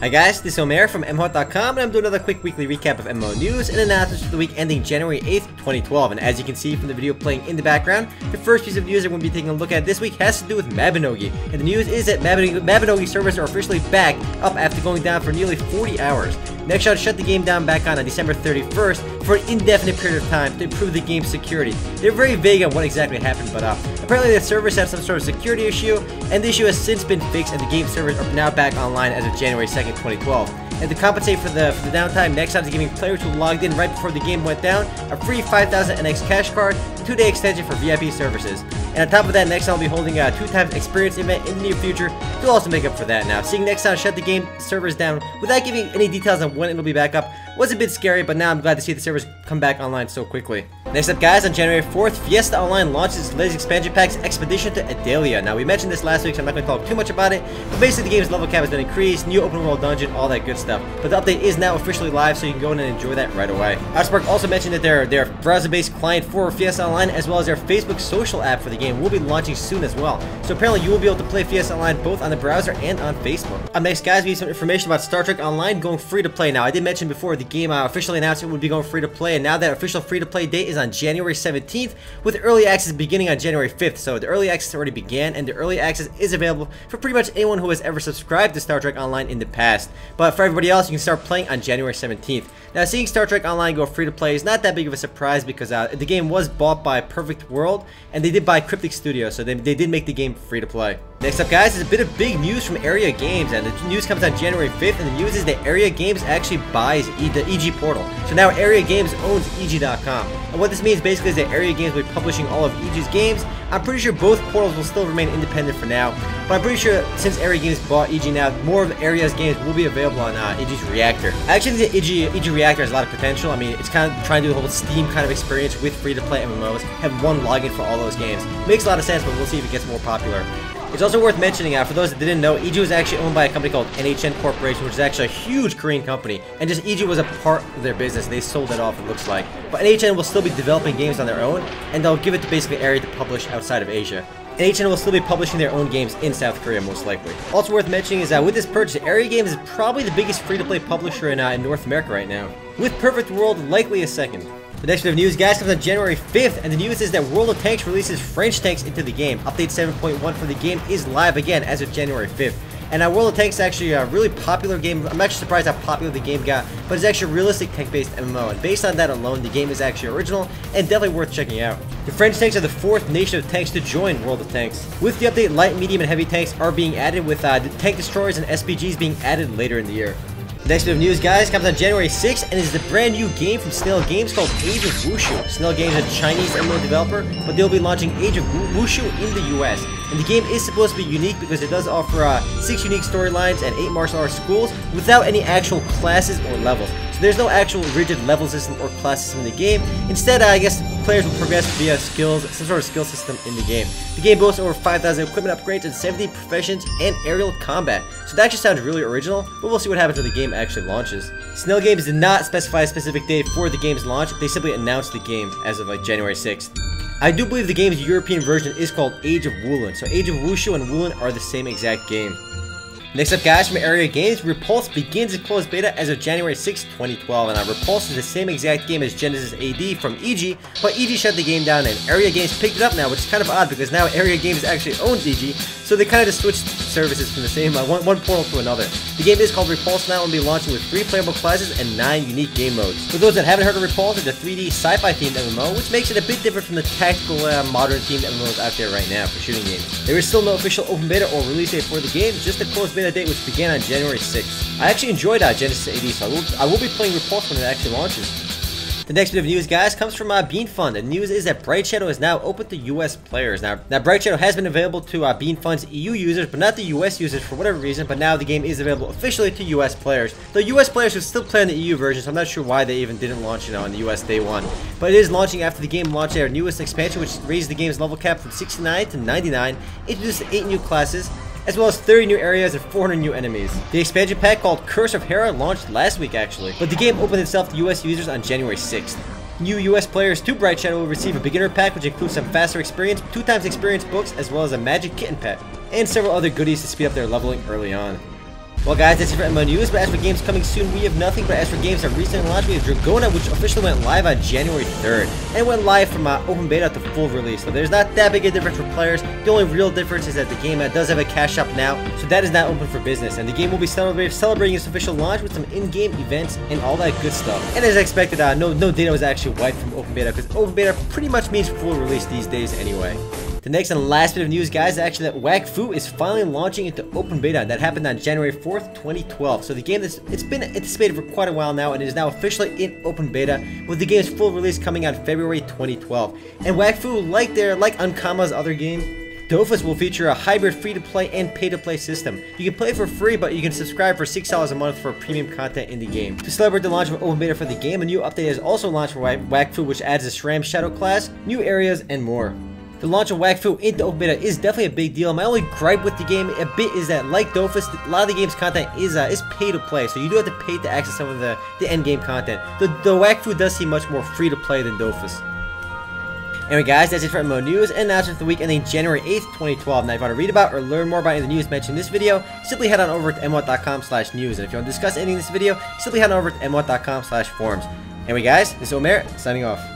Hi guys, this is Omer from MMOHut.com, and I'm doing another quick weekly recap of MMO news and announcements for the week ending January 8th, 2012. And as you can see from the video playing in the background, the first piece of news that we're going to be taking a look at this week has to do with Mabinogi. And the news is that Mabinogi servers are officially back up after going down for nearly 40 hours. MMOHut shut the game down back on December 31st for an indefinite period of time to improve the game's security. They're very vague on what exactly happened, but apparently the servers had some sort of security issue, and the issue has since been fixed, and the game servers are now back online as of January 2nd, 2012. And to compensate for the downtime, MMOHut is giving players who logged in right before the game went down a free 5,000 NX cash card, a 2-day extension for VIP services. And on top of that, MMOHut will be holding a 2x experience event in the near future to also make up for that. Now, seeing MMOHut shut the game servers down without giving any details on when it'll be back up was a bit scary, but now I'm glad to see the servers come back online so quickly. Next up, guys, on January 4th, Fiesta Online launches its latest expansion pack's Expedition to Aeria. Now, we mentioned this last week, so I'm not going to talk too much about it, but basically the game's level cap has been increased, new open world dungeon, all that good stuff. But the update is now officially live, so you can go in and enjoy that right away. Outspark also mentioned that their browser-based client for Fiesta Online, as well as their Facebook social app for the game, will be launching soon as well. So apparently you will be able to play Fiesta Online both on the browser and on Facebook. Up next, guys, we have some information about Star Trek Online going free to play. Now, I did mention before the game officially announced it would be going free to play, and now that official free to play date is on January 17th, with early access beginning on January 5th. So the early access already began, and the early access is available for pretty much anyone who has ever subscribed to Star Trek Online in the past. But for everybody else, you can start playing on January 17th. Now, seeing Star Trek Online go free to play is not that big of a surprise because the game was bought by Perfect World, and they did buy Cryptic Studios, so they did make the game free to play. Next up, guys, is a bit of big news from Aeria Games, and the news comes on January 5th, and the news is that Aeria Games actually buys the EG portal. So now Aeria Games owns EG.com, and what this means basically is that Aeria Games will be publishing all of EG's games. I'm pretty sure both portals will still remain independent for now, but I'm pretty sure since Aeria Games bought EG now, more of Aeria's games will be available on EG's Reactor. I actually think that EG Reactor has a lot of potential. I mean, it's kind of trying to do the whole Steam kind of experience with free-to-play MMOs, have one login for all those games. Makes a lot of sense, but we'll see if it gets more popular. It's also worth mentioning, for those that didn't know, EG was actually owned by a company called NHN Corporation, which is actually a huge Korean company, and just EG was a part of their business. They sold it off, it looks like. But NHN will still be developing games on their own, and they'll give it to basically Aeria to publish outside of Asia. NHN will still be publishing their own games in South Korea, most likely. Also worth mentioning is that with this purchase, Aeria Games is probably the biggest free-to-play publisher in North America right now, with Perfect World likely a second. The next bit of news, guys, comes on January 5th, and the news is that World of Tanks releases French tanks into the game. Update 7.1 for the game is live again as of January 5th. And World of Tanks is actually a really popular game. I'm actually surprised how popular the game got, but it's actually a realistic tank-based MMO, and based on that alone, the game is actually original and definitely worth checking out. The French tanks are the 4th nation of tanks to join World of Tanks. With the update, light, medium, and heavy tanks are being added, with the tank destroyers and SPGs being added later in the year. Next bit of news, guys, comes on January 6th, and is the brand new game from Snail Games called Age of Wushu. Snail Games is a Chinese MMO developer, but they'll be launching Age of Wushu in the US. And the game is supposed to be unique because it does offer 6 unique storylines and 8 martial arts schools without any actual classes or levels. So there's no actual rigid level system or class system in the game. Instead, I guess players will progress via skills, some sort of skill system in the game. The game boasts over 5,000 equipment upgrades and 70 professions and aerial combat. So that actually sounds really original, but we'll see what happens when the game actually launches. Snail Games did not specify a specific date for the game's launch. They simply announced the game as of January 6th. I do believe the game's European version is called Age of Wulin, so Age of Wushu and Wulin are the same exact game. Next up, guys, from Aeria Games, Repulse begins its closed beta as of January 6, 2012, and Repulse is the same exact game as Genesis AD from EG, but EG shut the game down and Aeria Games picked it up now, which is kind of odd because now Aeria Games actually owns EG, so they kind of just switched services from the same one portal to another. The game is called Repulse now and will be launching with 3 playable classes and 9 unique game modes. For those that haven't heard of Repulse, it's a 3D sci-fi themed MMO, which makes it a bit different from the tactical modern themed MMOs out there right now for shooting games. There is still no official open beta or release date for the game, just a closed beta date which began on January 6th. I actually enjoyed Genesis AD, so I will be playing Repulse when it actually launches. The next bit of news, guys, comes from Bean Fund. The news is that Bright Shadow is now open to US players. Now Bright Shadow has been available to Bean Fund's EU users, but not the US users for whatever reason, but now the game is available officially to US players. The US players should still play on the EU version, so I'm not sure why they even didn't launch it on the US day one. But it is launching after the game launched their newest expansion, which raised the game's level cap from 69 to 99, introduced 8 new classes, as well as 30 new areas and 400 new enemies. The expansion pack called Curse of Hera launched last week actually, but the game opened itself to US users on January 6th. New US players to Bright Shadow will receive a beginner pack which includes some faster experience, 2x experience books, as well as a magic kitten pet, and several other goodies to speed up their leveling early on. Well guys, that's it for MMO news, but as for games coming soon, we have nothing. But as for games that recently launched, we have Drona, which officially went live on January 3rd. And it went live from open beta to full release. So there's not that big a difference for players. The only real difference is that the game does have a cash shop now, so that is not open for business. And the game will be celebrating its official launch with some in-game events and all that good stuff. And as expected, no data was actually wiped from open beta, because open beta pretty much means full release these days anyway. The next and last bit of news, guys, is actually that Wakfu is finally launching into open beta. That happened on January 4th, 2012. So the game it's been anticipated for quite a while now, and it is now officially in open beta, with the game's full release coming out February 2012. And Wakfu, like Unkama's other game, Dofus will feature a hybrid free-to-play and pay-to-play system. You can play for free, but you can subscribe for $6 a month for premium content in the game. To celebrate the launch of open beta for the game, a new update is also launched for Wakfu, which adds a SRAM Shadow class, new areas, and more. The launch of Wakfu into open beta is definitely a big deal. My only gripe with the game a bit is that, like Dofus, a lot of the game's content is pay to play, so you do have to pay to access some of the end game content. The Wakfu does seem much more free to play than Dofus. Anyway guys, that's it for MMO news and announcements for the week ending January 8th, 2012. Now if you want to read about or learn more about any of the news mentioned in this video, simply head on over to MMOHut.com/news. And if you want to discuss anything in this video, simply head on over to MMOHut.com/forums. Anyway guys, this is Omer, signing off.